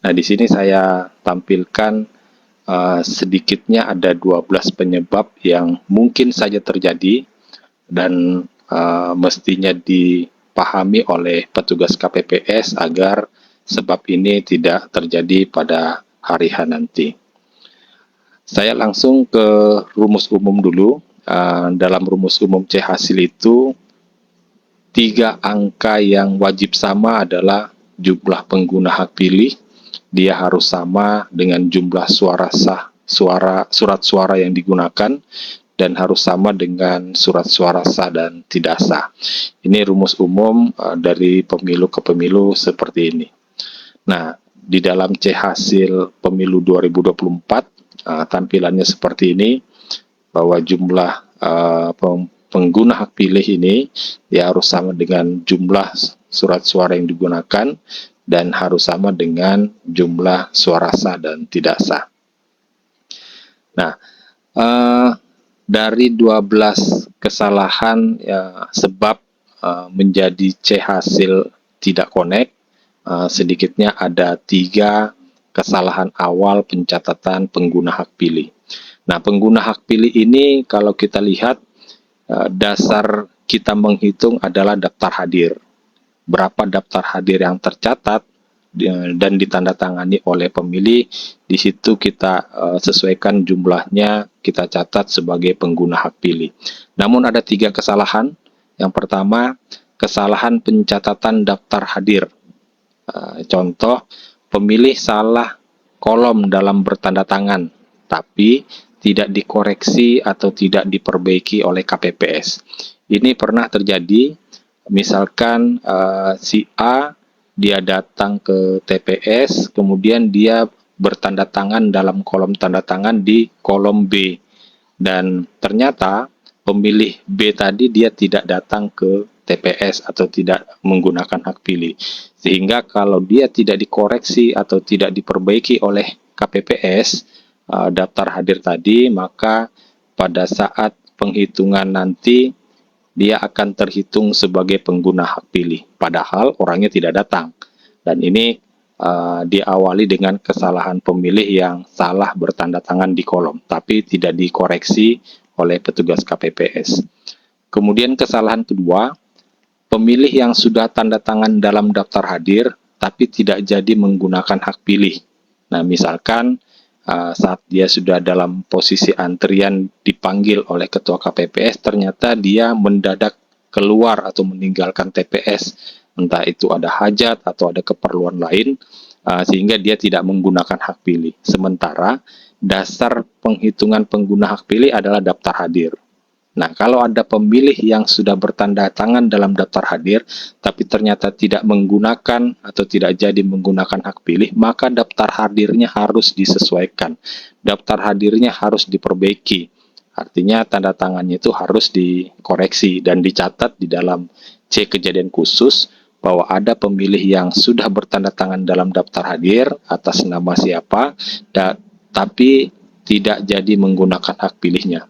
Nah, di sini saya tampilkan sedikitnya ada 12 penyebab yang mungkin saja terjadi dan mestinya dipahami oleh petugas KPPS agar sebab ini tidak terjadi pada hari H nanti. Saya langsung ke rumus umum dulu. Dalam rumus umum C hasil itu, 3 angka yang wajib sama adalah jumlah pengguna hak pilih, dia harus sama dengan jumlah surat suara yang digunakan, dan harus sama dengan surat suara sah dan tidak sah. Ini rumus umum dari pemilu ke pemilu seperti ini. Nah, di dalam C hasil pemilu 2024, tampilannya seperti ini, bahwa jumlah pengguna hak pilih ini ya harus sama dengan jumlah surat suara yang digunakan dan harus sama dengan jumlah suara sah dan tidak sah. Nah, dari 12 kesalahan ya, sebab menjadi C hasil tidak connect, sedikitnya ada 3 kesalahan awal pencatatan pengguna hak pilih. Nah, pengguna hak pilih ini kalau kita lihat dasar kita menghitung adalah daftar hadir. Berapa daftar hadir yang tercatat dan ditandatangani oleh pemilih, di situ kita sesuaikan jumlahnya, kita catat sebagai pengguna hak pilih. Namun ada 3 kesalahan. Yang pertama, kesalahan pencatatan daftar hadir. Contoh, pemilih salah kolom dalam bertanda tangan, tapi tidak dikoreksi atau tidak diperbaiki oleh KPPS. Ini pernah terjadi, misalkan si A, dia datang ke TPS, kemudian dia bertanda tangan dalam kolom tanda tangan di kolom B, dan ternyata pemilih B tadi dia tidak datang ke TPS atau tidak menggunakan hak pilih, sehingga kalau dia tidak dikoreksi atau tidak diperbaiki oleh KPPS daftar hadir tadi, maka pada saat penghitungan nanti dia akan terhitung sebagai pengguna hak pilih, padahal orangnya tidak datang. Dan ini diawali dengan kesalahan pemilih yang salah bertanda tangan di kolom, tapi tidak dikoreksi oleh petugas KPPS. Kemudian kesalahan kedua, pemilih yang sudah tanda tangan dalam daftar hadir, tapi tidak jadi menggunakan hak pilih. Nah, misalkan saat dia sudah dalam posisi antrian dipanggil oleh ketua KPPS, ternyata dia mendadak keluar atau meninggalkan TPS, entah itu ada hajat atau ada keperluan lain, sehingga dia tidak menggunakan hak pilih. Sementara dasar penghitungan pengguna hak pilih adalah daftar hadir. Nah, kalau ada pemilih yang sudah bertanda tangan dalam daftar hadir, tapi ternyata tidak menggunakan atau tidak jadi menggunakan hak pilih, maka daftar hadirnya harus disesuaikan. Daftar hadirnya harus diperbaiki. Artinya tanda tangannya itu harus dikoreksi dan dicatat di dalam C kejadian khusus bahwa ada pemilih yang sudah bertanda tangan dalam daftar hadir atas nama siapa, tapi tidak jadi menggunakan hak pilihnya.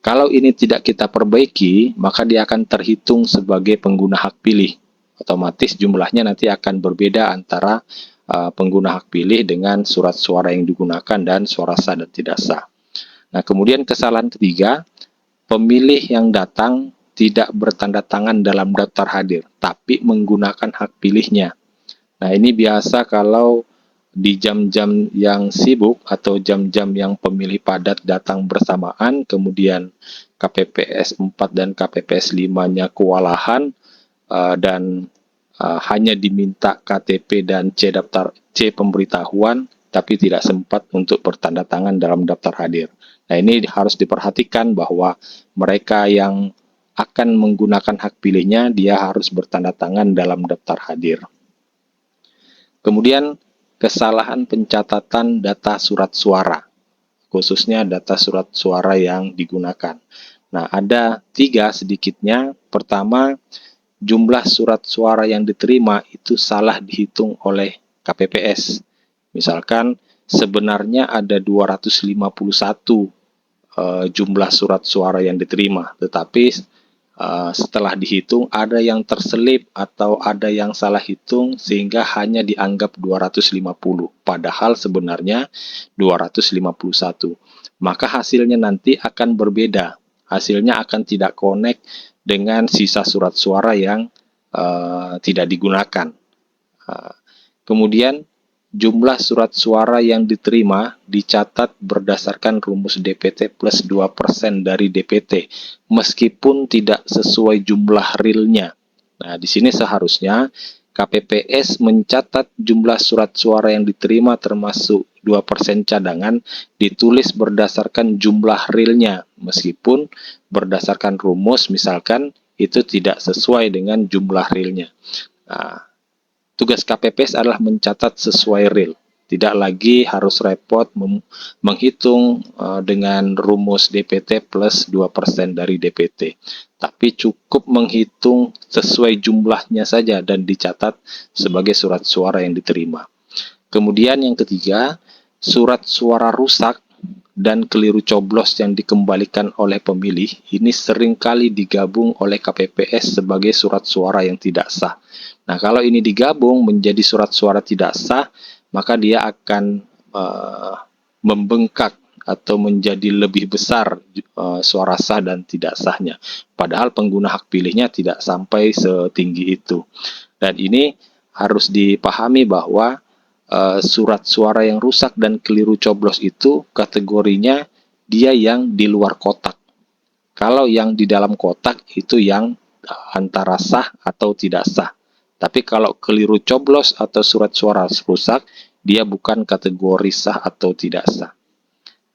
Kalau ini tidak kita perbaiki, maka dia akan terhitung sebagai pengguna hak pilih. Otomatis jumlahnya nanti akan berbeda antara pengguna hak pilih dengan surat suara yang digunakan dan suara sah dan tidak sah. Nah, kemudian kesalahan ketiga, pemilih yang datang tidak bertanda tangan dalam daftar hadir, tapi menggunakan hak pilihnya. Nah, ini biasa kalau di jam-jam yang sibuk atau jam-jam yang pemilih padat datang bersamaan, kemudian KPPS 4 dan KPPS 5-nya kewalahan dan hanya diminta KTP dan C pemberitahuan, tapi tidak sempat untuk bertanda tangan dalam daftar hadir. Nah, ini harus diperhatikan bahwa mereka yang akan menggunakan hak pilihnya, dia harus bertanda tangan dalam daftar hadir. Kemudian kesalahan pencatatan data surat suara, khususnya data surat suara yang digunakan. Nah, ada 3 sedikitnya. Pertama, jumlah surat suara yang diterima itu salah dihitung oleh KPPS. Misalkan sebenarnya ada 251 jumlah surat suara yang diterima, tetapi setelah dihitung ada yang terselip atau ada yang salah hitung sehingga hanya dianggap 250, padahal sebenarnya 251. Maka hasilnya nanti akan berbeda. Hasilnya akan tidak connect dengan sisa surat suara yang tidak digunakan. Kemudian jumlah surat suara yang diterima dicatat berdasarkan rumus DPT plus 2% dari DPT, meskipun tidak sesuai jumlah realnya. Nah, di sini seharusnya KPPS mencatat jumlah surat suara yang diterima termasuk 2% cadangan ditulis berdasarkan jumlah realnya, meskipun berdasarkan rumus misalkan itu tidak sesuai dengan jumlah realnya. Nah, tugas KPPS adalah mencatat sesuai real. Tidak lagi harus repot menghitung dengan rumus DPT plus 2% dari DPT. Tapi cukup menghitung sesuai jumlahnya saja dan dicatat sebagai surat suara yang diterima. Kemudian yang ketiga, surat suara rusak dan keliru coblos yang dikembalikan oleh pemilih ini seringkali digabung oleh KPPS sebagai surat suara yang tidak sah. Nah, kalau ini digabung menjadi surat suara tidak sah, maka dia akan membengkak atau menjadi lebih besar suara sah dan tidak sahnya. Padahal pengguna hak pilihnya tidak sampai setinggi itu. Dan ini harus dipahami bahwa surat suara yang rusak dan keliru coblos itu kategorinya dia yang di luar kotak. Kalau yang di dalam kotak itu yang antara sah atau tidak sah. Tapi kalau keliru coblos atau surat suara rusak, dia bukan kategori sah atau tidak sah.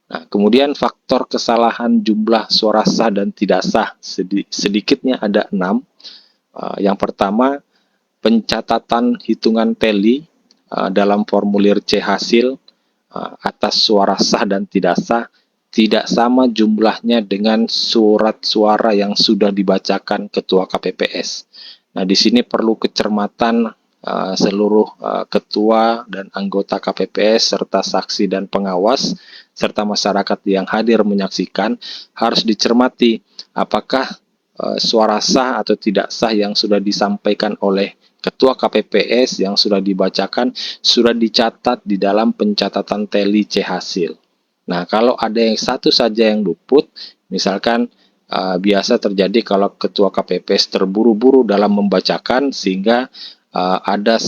Nah, kemudian faktor kesalahan jumlah suara sah dan tidak sah sedikitnya ada 6. Yang pertama, pencatatan hitungan tally dalam formulir C hasil atas suara sah dan tidak sah tidak sama jumlahnya dengan surat suara yang sudah dibacakan Ketua KPPS. Nah, di sini perlu kecermatan seluruh ketua dan anggota KPPS serta saksi dan pengawas serta masyarakat yang hadir menyaksikan harus dicermati apakah suara sah atau tidak sah yang sudah disampaikan oleh Ketua KPPS yang sudah dibacakan sudah dicatat di dalam pencatatan tally C hasil. Nah, kalau ada yang satu saja yang luput, misalkan biasa terjadi kalau Ketua KPPS terburu-buru dalam membacakan sehingga ada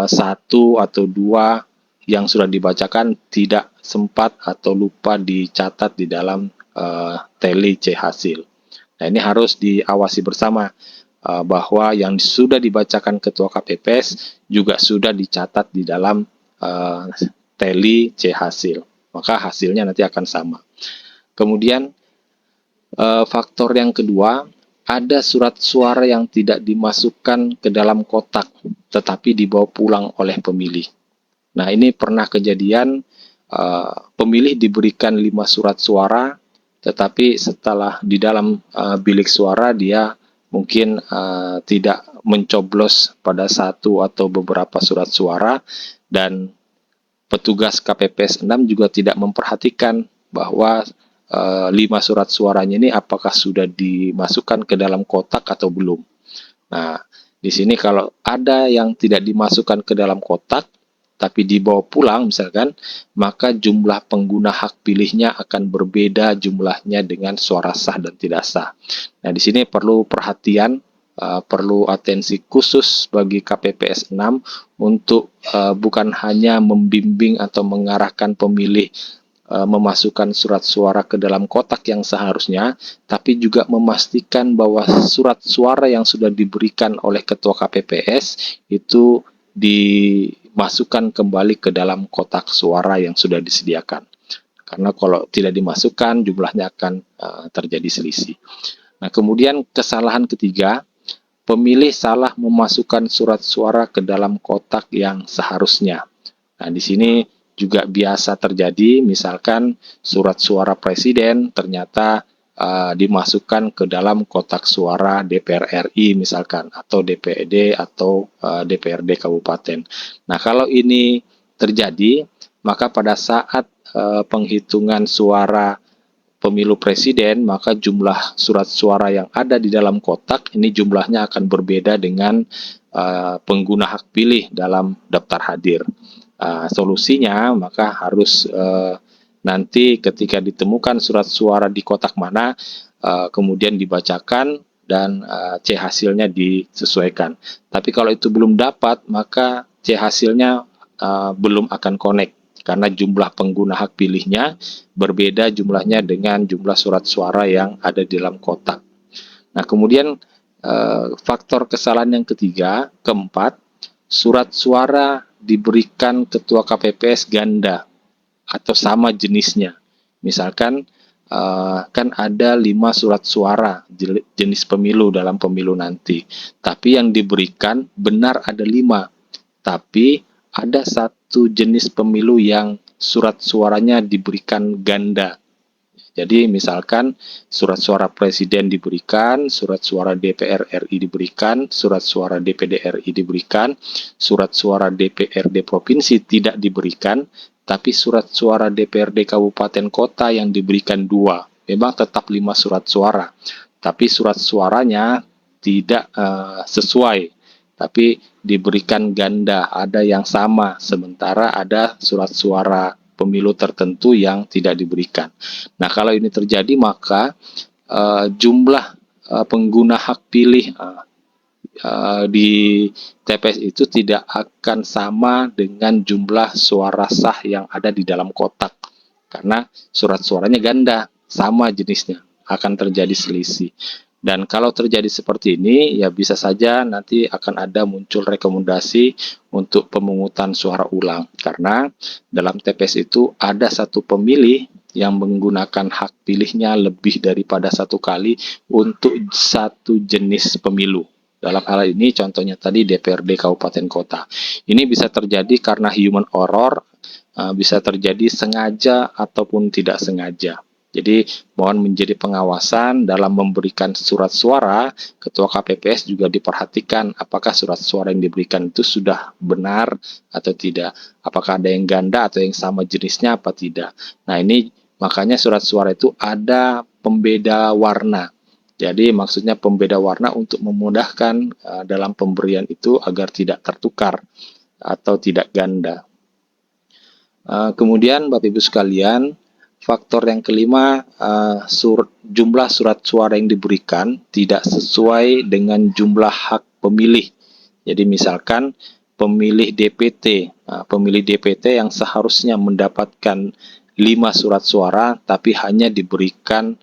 satu atau dua yang sudah dibacakan tidak sempat atau lupa dicatat di dalam tally C hasil. Nah, ini harus diawasi bersama bahwa yang sudah dibacakan Ketua KPPS juga sudah dicatat di dalam tally C hasil. Maka hasilnya nanti akan sama. Kemudian faktor yang kedua, ada surat suara yang tidak dimasukkan ke dalam kotak tetapi dibawa pulang oleh pemilih. Nah, ini pernah kejadian pemilih diberikan 5 surat suara tetapi setelah di dalam bilik suara dia mungkin tidak mencoblos pada satu atau beberapa surat suara dan petugas KPPS 6 juga tidak memperhatikan bahwa 5 surat suaranya ini apakah sudah dimasukkan ke dalam kotak atau belum. Nah, di sini kalau ada yang tidak dimasukkan ke dalam kotak tapi dibawa pulang misalkan, maka jumlah pengguna hak pilihnya akan berbeda jumlahnya dengan suara sah dan tidak sah. Nah, di sini perlu perhatian, perlu atensi khusus bagi KPPS 6 untuk bukan hanya membimbing atau mengarahkan pemilih memasukkan surat suara ke dalam kotak yang seharusnya, tapi juga memastikan bahwa surat suara yang sudah diberikan oleh Ketua KPPS itu dimasukkan kembali ke dalam kotak suara yang sudah disediakan. Karena kalau tidak dimasukkan, jumlahnya akan terjadi selisih. Nah, kemudian kesalahan ketiga, pemilih salah memasukkan surat suara ke dalam kotak yang seharusnya. Nah, di sini juga biasa terjadi, misalkan surat suara presiden ternyata dimasukkan ke dalam kotak suara DPR RI misalkan, atau DPD atau DPRD Kabupaten. Nah, kalau ini terjadi, maka pada saat penghitungan suara pemilu presiden, maka jumlah surat suara yang ada di dalam kotak ini jumlahnya akan berbeda dengan pengguna hak pilih dalam daftar hadir. Solusinya maka harus nanti ketika ditemukan surat suara di kotak mana, kemudian dibacakan dan C hasilnya disesuaikan. Tapi kalau itu belum dapat, maka C hasilnya belum akan connect karena jumlah pengguna hak pilihnya berbeda jumlahnya dengan jumlah surat suara yang ada di dalam kotak. Nah, kemudian faktor kesalahan yang keempat, surat suara diberikan ketua KPPS ganda atau sama jenisnya. Misalkan kan ada 5 surat suara jenis pemilu dalam pemilu nanti, tapi yang diberikan benar ada 5, tapi ada satu jenis pemilu yang surat suaranya diberikan ganda. Jadi misalkan surat suara presiden diberikan, surat suara DPR RI diberikan, surat suara DPD RI diberikan, surat suara DPRD provinsi tidak diberikan, tapi surat suara DPRD kabupaten kota yang diberikan 2. Memang tetap 5 surat suara, tapi surat suaranya tidak sesuai, tapi diberikan ganda, ada yang sama, sementara ada surat suara pemilu tertentu yang tidak diberikan. Nah, kalau ini terjadi maka jumlah pengguna hak pilih di TPS itu tidak akan sama dengan jumlah suara sah yang ada di dalam kotak, karena surat suaranya ganda, sama jenisnya, akan terjadi selisih. Dan kalau terjadi seperti ini, ya bisa saja nanti akan ada muncul rekomendasi untuk pemungutan suara ulang. Karena dalam TPS itu ada satu pemilih yang menggunakan hak pilihnya lebih daripada 1 kali untuk satu jenis pemilu. Dalam hal ini contohnya tadi DPRD Kabupaten Kota. Ini bisa terjadi karena human error, bisa terjadi sengaja ataupun tidak sengaja. Jadi mohon menjadi pengawasan dalam memberikan surat suara, ketua KPPS juga diperhatikan apakah surat suara yang diberikan itu sudah benar atau tidak. Apakah ada yang ganda atau yang sama jenisnya apa tidak. Nah, ini makanya surat suara itu ada pembeda warna. Jadi maksudnya pembeda warna untuk memudahkan dalam pemberian itu agar tidak tertukar atau tidak ganda. Kemudian Bapak Ibu sekalian, faktor yang kelima, jumlah surat suara yang diberikan tidak sesuai dengan jumlah hak pemilih. Jadi misalkan pemilih DPT, pemilih DPT yang seharusnya mendapatkan 5 surat suara, tapi hanya diberikan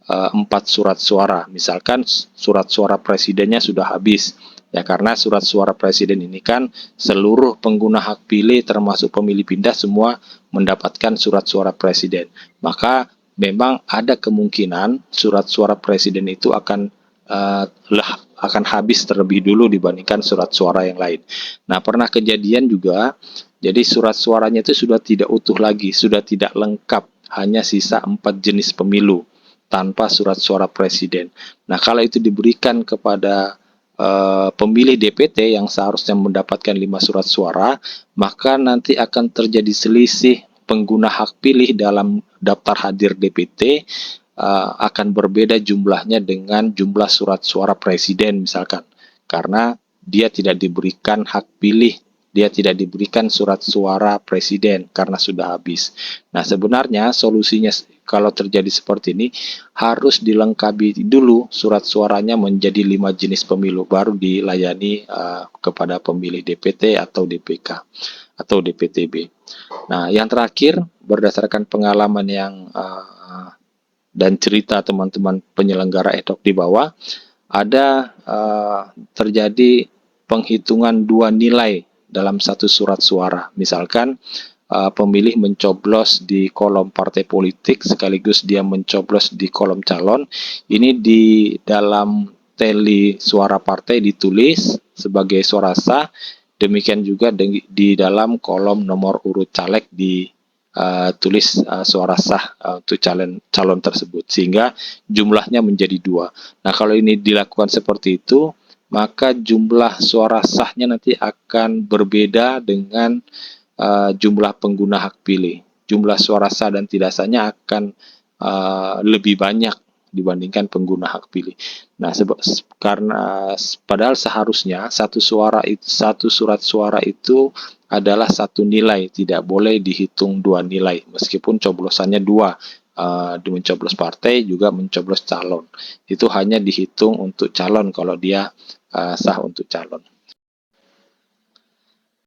4 surat suara. Misalkan surat suara presidennya sudah habis. Ya, karena surat suara presiden ini kan seluruh pengguna hak pilih termasuk pemilih pindah semua mendapatkan surat suara presiden. Maka memang ada kemungkinan surat suara presiden itu akan habis terlebih dulu dibandingkan surat suara yang lain. Nah, pernah kejadian juga, jadi surat suaranya itu sudah tidak utuh lagi, sudah tidak lengkap, hanya sisa 4 jenis pemilu tanpa surat suara presiden. Nah, kalau itu diberikan kepada pemilih DPT yang seharusnya mendapatkan 5 surat suara, maka nanti akan terjadi selisih pengguna hak pilih dalam daftar hadir DPT akan berbeda jumlahnya dengan jumlah surat suara presiden misalkan, karena dia tidak diberikan hak pilih, dia tidak diberikan surat suara presiden karena sudah habis. Nah, sebenarnya solusinya kalau terjadi seperti ini harus dilengkapi dulu surat suaranya menjadi 5 jenis pemilu, baru dilayani kepada pemilih DPT atau DPK atau DPTB. Nah, yang terakhir, berdasarkan pengalaman yang dan cerita teman-teman penyelenggara ad hoc di bawah, ada terjadi penghitungan 2 nilai dalam satu surat suara. Misalkan pemilih mencoblos di kolom partai politik sekaligus dia mencoblos di kolom calon. Ini di dalam teli suara partai ditulis sebagai suara sah. Demikian juga di dalam kolom nomor urut caleg ditulis suara sah untuk calon tersebut, sehingga jumlahnya menjadi 2. Nah, kalau ini dilakukan seperti itu, maka jumlah suara sahnya nanti akan berbeda dengan jumlah pengguna hak pilih. Jumlah suara sah dan tidak sahnya akan lebih banyak dibandingkan pengguna hak pilih. Nah, karena padahal seharusnya satu surat suara itu adalah satu nilai, tidak boleh dihitung dua nilai, meskipun coblosannya dua, mencoblos partai juga mencoblos calon. Itu hanya dihitung untuk calon kalau dia sah untuk calon.